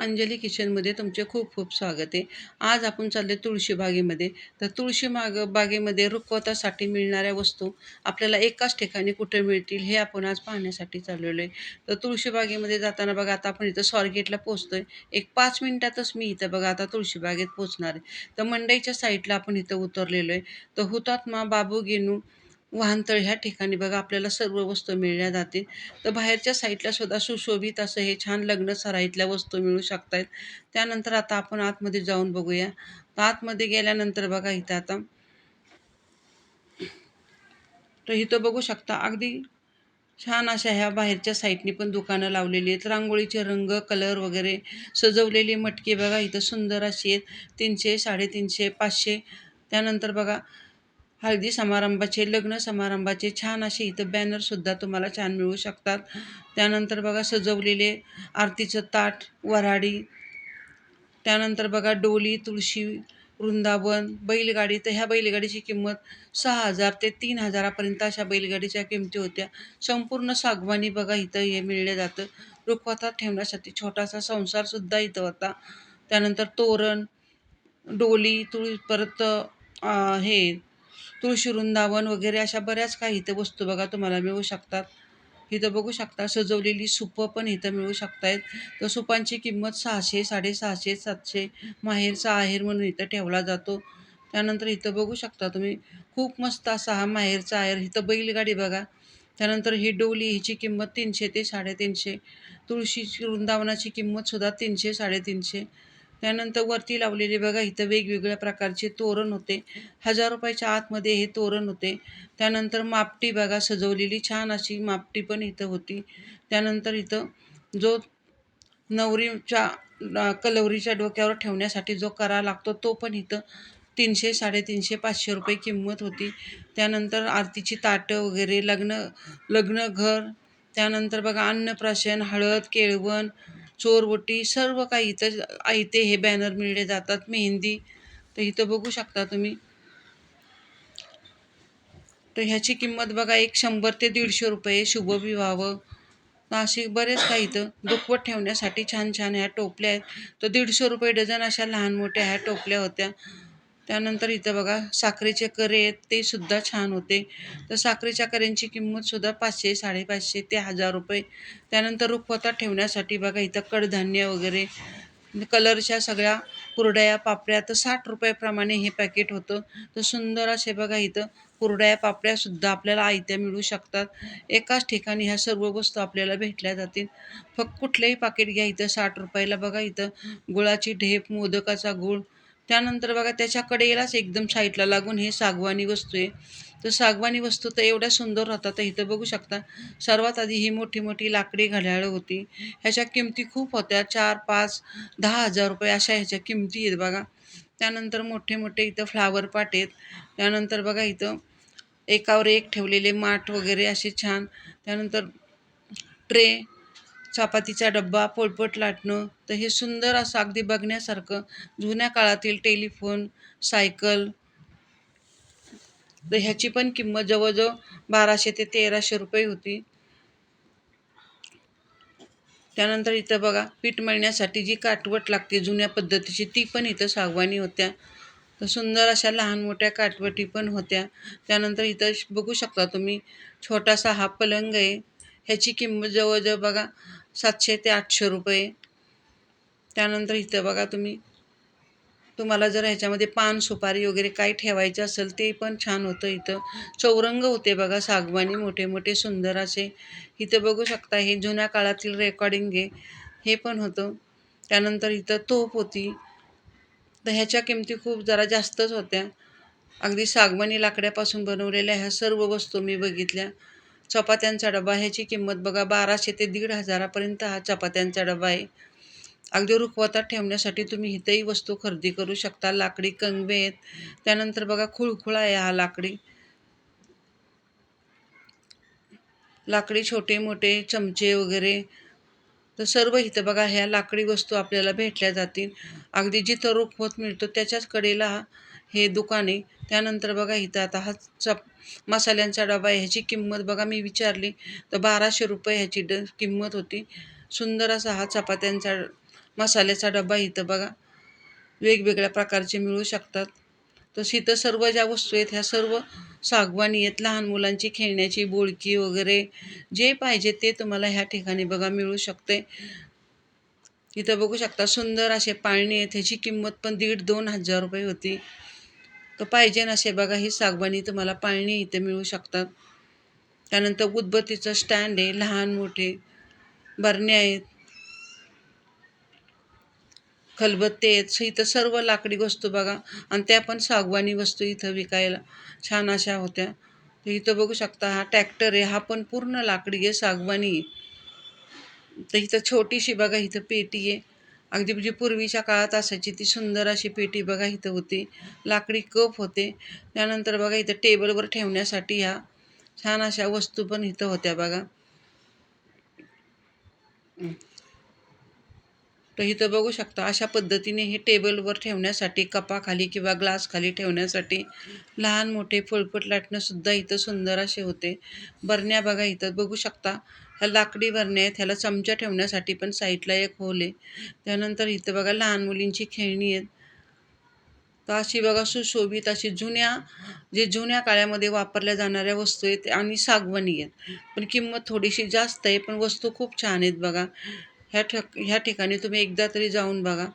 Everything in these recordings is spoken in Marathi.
अंजली किचनमध्ये तुमचे खूप खूप स्वागत आहे. आज आपण चालले तुळशी बागेमध्ये. तर बागेमध्ये रुखवतासाठी मिळणाऱ्या वस्तू आपल्याला एकाच ठिकाणी कुठे मिळतील हे आपण आज पाहण्यासाठी चाललेलो आहे. तर तुळशी बागेमध्ये जाताना बघा आता आपण इथं स्वारगेटला पोहोचतोय. एक 5 मिनिटातच मी इथं बघा आता तुळशी बागेत पोहोचणार आहे. तर मंडईच्या साईडला आपण इथं उतरलेलो आहे. तर हुतात्मा बाबू गेनू वाहनतळ ह्या ठिकाणी बघा आपल्याला सर्व वस्तू मिळल्या जातील. तर बाहेरच्या साईडला सुद्धा सुशोभित असं हे छान लग्न सराईतल्या वस्तू मिळू शकतायत. त्यानंतर आता आपण आतमध्ये जाऊन बघूया. तर आतमध्ये गेल्यानंतर बघा इथं आता तर इथं बघू शकता अगदी छान अशा ह्या बाहेरच्या साईडनी पण दुकानं लावलेली आहेत. रांगोळीचे रंग, कलर वगैरे सजवलेली मटकी बघा इथं सुंदर अशी आहेत. 300, 350, 500. त्यानंतर बघा हळदी समारंभाचे, लग्न समारंभाचे छान असे इथं बॅनर सुद्धा तुम्हाला छान मिळू शकतात. त्यानंतर बघा सजवलेले आरतीचं ताट, वऱ्हाडी, त्यानंतर बघा डोली, तुळशी, वृंदावन, बैलगाडी. तर ह्या बैलगाडीची किंमत 6,000 ते 3,000 पर्यंत अशा बैलगाडीच्या किमती होत्या. संपूर्ण सागवानी बघा इथं हे मिळलं जातं. रुखवतात ठेवण्यासाठी छोटासा संसार सुद्धा इथं होता. त्यानंतर तोरण, डोली, परत हे तुळशी वृंदावन वगैरे अशा बऱ्याच काही इथं वस्तू बघा तुम्हाला मिळू शकतात. इथं बघू शकता सजवलेली सुपं पण इथं मिळू शकतायत. तर सुपांची किंमत 600, 650, 700. माहेरचा आहेर म्हणून इथं ठेवला जातो. त्यानंतर इथं बघू शकता तुम्ही खूप मस्त असा हा माहेरचा आहेर. इथं बैलगाडी बघा. त्यानंतर ही डोली हिची किंमत 300 ते 350. तुळशीची वृंदावनाची किंमत सुद्धा 300, 350. त्यानंतर वरती लावलेले बघा इथं वेगवेगळ्या प्रकारचे तोरण होते. 1000 रुपयाच्या आतमध्ये हे तोरण होते. त्यानंतर मापटी बघा सजवलेली छान अशी मापटी पण इथं होती. त्यानंतर इथं जो नवरीच्या कलवरीच्या डोक्यावर ठेवण्यासाठी जो करा लागतो तो पण इथं 300, 350, 500 रुपये किंमत होती. त्यानंतर आरतीची ताटं वगैरे लग्नघर, त्यानंतर बघा अन्नप्राशन, हळद, केळवण, चोरवटी सर्व काही इथं आयते हे बॅनर मिळले जातात. मेहंदी, तर इथं बघू शकता तुम्ही. तर ह्याची किंमत बघा एक 100 ते 150 रुपये. शुभविवाह, असे बरेच काही इथं दुखवट ठेवण्यासाठी छान छान ह्या टोपल्या आहेत. तर 150 रुपये डझन अशा लहान मोठ्या ह्या टोपल्या होत्या. त्यानंतर इथं बघा साखरेचे करे आहेत ते सुद्धा छान होते. तर साखरेच्या कऱ्यांची किंमत सुद्धा 500, 550 ते 1000 रुपये. त्यानंतर रुखवतात ठेवण्यासाठी बघा इथं कडधान्य वगैरे कलरच्या सगळ्या कुरडया, पापड्या. तर 60 रुपयाप्रमाणे हे पॅकेट होतं. तर सुंदर असे बघा इथं कुरडया, पापड्यासुद्धा आपल्याला आयत्या मिळू शकतात. एकाच ठिकाणी ह्या सर्व वस्तू आपल्याला भेटल्या जातील. फक्त कुठलंही पाकिट घ्या इथं 60 रुपयाला. बघा इथं गुळाची ढेप, मोदकाचा गूळ. त्यानंतर बघा त्याच्या कडेलाच एकदम साईडला लागून हे सागवानी वस्तू आहे. तर सागवानी वस्तू तर एवढ्या सुंदर राहतात. तर इथं बघू शकता सर्वात आधी ही मोठी मोठी लाकडी घड्याळं होती. ह्याच्या किमती खूप होत्या. 4, 5, 10,000 रुपये अशा ह्याच्या किमती आहेत बघा. त्यानंतर मोठे मोठे इथं फ्लावर पाट आहेत. त्यानंतर बघा इथं एकावर एक ठेवलेले माठ वगैरे असे छान. त्यानंतर ट्रे, चपातीचा डब्बा, पोळपट लाटणं. तर हे सुंदर असं अगदी बघण्यासारखं जुन्या काळातील टेलिफोन, सायकल. तर ह्याची पण किंमत जवळजवळ 1200 ते 1300 रुपये होती. त्यानंतर इथं बघा पीठ मळण्यासाठी जी काटवट लागते जुन्या पद्धतीची ती पण इथं सागवानी होत्या. तर सुंदर अशा लहान मोठ्या काटवटी पण होत्या. त्यानंतर इथं बघू शकता तुम्ही छोटासा हा पलंग आहे. ह्याची किंमत जवळजवळ बघा 700 ते 800 रुपये. त्यानंतर इथं बघा तुम्हाला जर ह्याच्यामध्ये पान, सुपारी वगैरे काही ठेवायचं असेल ते पण छान होतं इथं. चौरंग होते बघा सागवानी मोठे मोठे सुंदर असे. इथं बघू शकता हे जुन्या काळातील रेकॉर्डिंग आहे हे पण होतं. त्यानंतर इथं तोफ होती. तर ह्याच्या किमती खूप जरा जास्तच होत्या. अगदी सागवानी लाकड्यापासून बनवलेल्या ह्या सर्व वस्तू मी बघितल्या. चपात्यांचा डबा ह्याची किंमत बघा 1200 ते 1,500 पर्यंत हा चपात्यांचा डबा आहे. अगदी रुखवतात ठेवण्यासाठी तुम्ही इथेही वस्तू खरेदी करू शकता. लाकडी कंगवे आहेत. त्यानंतर बघा खुळखुळा आहे हा लाकडी छोटे मोठे चमचे वगैरे. तर सर्व इथं बघा ह्या लाकडी वस्तू आपल्याला भेटल्या जातील. अगदी जिथं रुखवत मिळतो त्याच्याच कडेला हे दुकान आहे. त्यानंतर बघा इथं आता हा मसाल्यांचा डबा आहे. ह्याची किंमत बघा मी विचारली तर 1200 रुपये ह्याची किंमत होती. सुंदर असा हा चपात्यांचा मसाल्याचा डबा इथं बघा वेगवेगळ्या प्रकारचे मिळू शकतात. तशी इथं सर्व ज्या वस्तू आहेत ह्या सर्व सागवानी आहेत. लहान मुलांची खेळण्याची बोळकी वगैरे जे पाहिजे ते तुम्हाला ह्या ठिकाणी बघा मिळू शकते. इथं बघू शकता सुंदर असे पाळणे आहेत. ह्याची किंमत पण 1,500-2,000 रुपये होती. तर पाहिजे नसे बघा ही सागवानी तुम्हाला पाळणे इथे मिळू शकतात. त्यानंतर उदबत्तीचं स्टँड आहे, लहान मोठे बरण्या आहेत, खलबत्ते आहेत. इथं सर्व लाकडी वस्तू बघा आणि त्या पण सागवानी वस्तू इथं विकायला छान अशा होत्या. तर इथं बघू शकता हा ट्रॅक्टर आहे, हा पण पूर्ण लाकडी आहे, सागवानी आहे. तर इथं छोटीशी बघा इथं पेटी आहे. अगदी म्हणजे पूर्वीच्या काळात असायची ती सुंदर अशी पेटी बघा इथं होती. लाकडी कप होते. त्यानंतर बघा इथं टेबलवर ठेवण्यासाठी ह्या छान अशा वस्तू पण इथं होत्या बघा. तर इथं बघू शकता अशा पद्धतीने हे टेबलवर ठेवण्यासाठी कपाखाली किंवा ग्लास खाली ठेवण्यासाठी लहान मोठे फळपट लाटणं सुद्धा इथं सुंदर असे होते. बरण्या बघा इथं बघू शकता ह्या लाकडी बरण्या आहेत. ह्याला चमचा ठेवण्यासाठी पण साईडला एक होल आहे. त्यानंतर इथं बघा लहान मुलींची खेळणी आहेत. तर अशी बघा सुशोभित अशी जुन्या काळामध्ये वापरल्या जाणाऱ्या वस्तू आहेत आणि सागवानी आहेत. पण किंमत थोडीशी जास्त आहे, पण वस्तू खूप छान आहेत बघा. ह्या ठिकाणी तुम्ही एकदा तरी जाऊन बघा.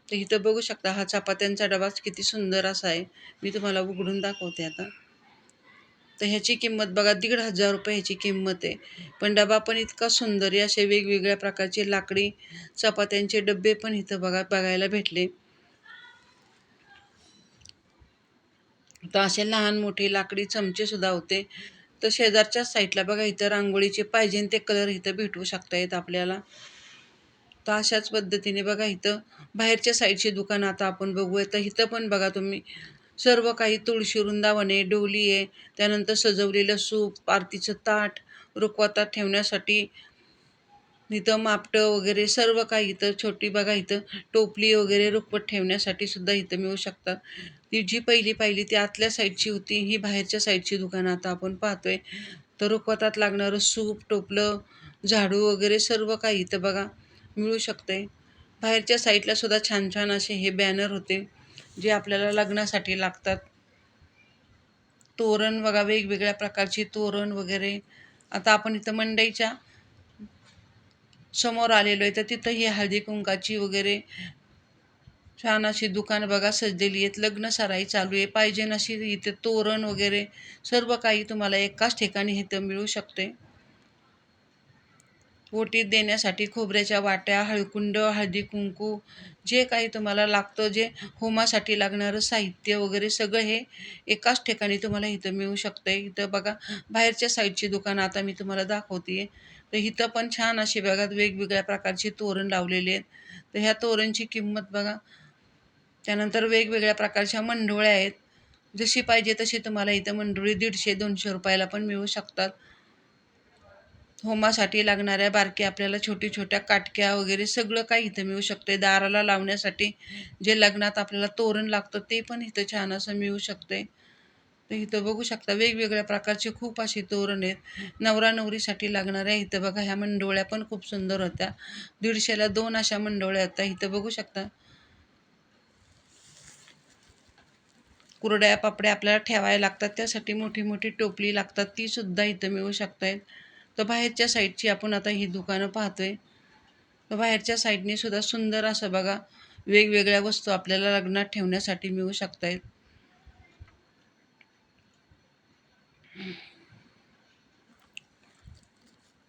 तर इथं बघू शकता हा चपात्यांचा डबाच किती सुंदर असा आहे. मी तुम्हाला उघडून दाखवते आता. तर ह्याची किंमत बघा 1,500 रुपये ह्याची किंमत आहे. पण डबा पण इतका सुंदर आहे. असे वेगवेगळ्या प्रकारचे लाकडी चपात्यांचे डबे पण इथं बघायला भेटले. तर असे लहान मोठे लाकडी चमचे सुद्धा होते. तर शेजारच्याच साईडला बघा इथं रांगोळीचे पाहिजे ते कलर इथं भेटू शकतायत आपल्याला. तर अशाच पद्धतीने बघा इथं बाहेरच्या साईडची दुकानं आता आपण बघूया. तर इथं पण बघा तुम्ही सर्व काही तुळशी वृंदावन आहे, डोली आहे, त्यानंतर सजवलेलं सूप, आरतीचं ताट, रुखवतात ठेवण्यासाठी इथं मापटं वगैरे सर्व काही इथं छोटी बघा इथं टोपली वगैरे रुखवत ठेवण्यासाठी सुद्धा इथं मिळू शकतात. ती जी पहिली पाहिली ती आतल्या साईडची होती, ही बाहेरच्या साईडची दुकानं आता आपण पाहतोय. तर रुखवतात लागणारं सूप, टोपलं, झाडू वगैरे सर्व काही इथं बघा मिळू शकते. बाहेरच्या साईडला सुद्धा छान छान असे हे बॅनर होते, जे आपल्याला लग्नासाठी लागतात. तोरण बघा वेगवेगळ्या प्रकारची तोरण वगैरे. आता आपण इथं मंडईच्या समोर आलेलो आहे, तर तिथं ही हळदी कुंकाची वगैरे छान अशी दुकान बघा सजलेली आहेत. लग्न सराई चालू आहे. पाहिजे अशी इथे तोरण वगैरे सर्व काही तुम्हाला एकाच ठिकाणी इथं मिळू शकते. ओटीत देण्यासाठी खोबऱ्याच्या वाट्या, हळकुंड, हळदी कुंकू जे काही तुम्हाला लागतं, जे होमासाठी लागणारं साहित्य वगैरे सगळं हे एकाच ठिकाणी तुम्हाला इथं मिळू शकतं. इथं बघा बाहेरच्या साईडची दुकानं आता मी तुम्हाला दाखवते. तर इथं पण छान अशी बघा वेगवेगळ्या प्रकारची तोरण लावलेली आहेत. तर ह्या तोरणची किंमत बघा. त्यानंतर वेगवेगळ्या प्रकारच्या मंडोळ्या आहेत. जशी पाहिजे तशी तुम्हाला इथं मंडोळी 150-200 रुपयाला पण मिळू शकतात. होमासाठी लागणाऱ्या बारक्या आपल्याला छोट्या काटक्या वगैरे सगळं काही इथं मिळू शकते. दाराला लावण्यासाठी जे लग्नात आपल्याला तोरण लागतं ते पण इथं छान असं मिळू शकते. तर इथं बघू शकता वेगवेगळ्या प्रकारचे खूप अशी तोरण आहेत. नवरा नवरीसाठी लागणाऱ्या इथं बघा ह्या मंडोळ्या पण खूप सुंदर होत्या. 150ला 2 अशा मंडोळ्या होत्या. इथं बघू शकता कुरड्या पापड्या आपल्याला ठेवायला लागतात, त्यासाठी मोठी मोठी टोपली लागतात, ती सुद्धा इथं मिळू शकतायत. तर बाहेरच्या साईडची आपण आता ही दुकानं पाहतोय. तर बाहेरच्या साईडने सुद्धा सुंदर असं बघा वेगवेगळ्या वस्तू आपल्याला लग्नात ठेवण्यासाठी मिळू शकतायत.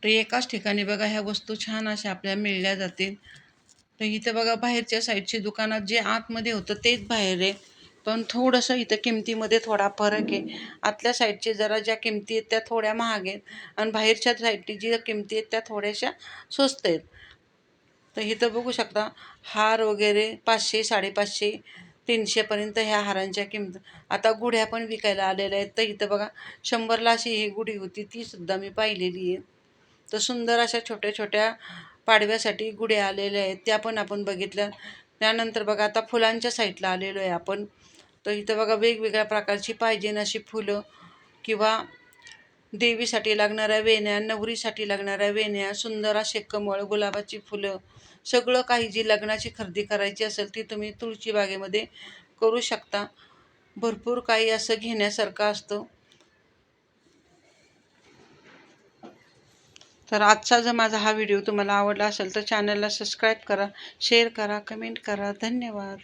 तर एकाच ठिकाणी बघा ह्या वस्तू छान अशा आपल्याला मिळल्या जातील. तर इथं बघा बाहेरच्या साईडची दुकानात जे आतमध्ये होतं तेच बाहेर आहे. पण थोडंसं इथं किमतीमध्ये थोडा फरक आहे. आतल्या साईडचे जरा ज्या किमती आहेत त्या थोड्या महाग आहेत आणि बाहेरच्या साईडची ज्या किमती आहेत त्या थोड्याशा स्वस्त आहेत. तर इथं बघू शकता हार वगैरे 500, 550, 300 पर्यंत ह्या हारांच्या किंमत. आता गुढ्या पण विकायला आलेल्या आहेत. तर इथं बघा 100ला अशी ही गुढी होती, ती सुद्धा मी पाहिलेली आहे. तर सुंदर अशा छोट्या छोट्या पाडव्यासाठी गुढ्या आलेल्या आहेत, त्या पण आपण बघितल्या. त्यानंतर बघा आता फुलांच्या साईडला आलेलो आहे आपण. तर इथं बघा वेगवेगळ्या प्रकारची पाहिजे अशी फुलं किंवा देवीसाठी लागणाऱ्या वेण्या, नवरीसाठी लागणाऱ्या वेण्या, सुंदर असे कमळ, गुलाबाची फुलं, सगळं काही जी लग्नाची खरेदी करायची असेल ती तुम्ही तुळशीबागेमध्ये करू शकता. भरपूर काही असं घेण्यासारखं असतं. तर आजचा जर माझा हा व्हिडिओ तुम्हाला आवडला असेल तर चॅनलला सबस्क्राईब करा, शेअर करा, कमेंट करा. धन्यवाद.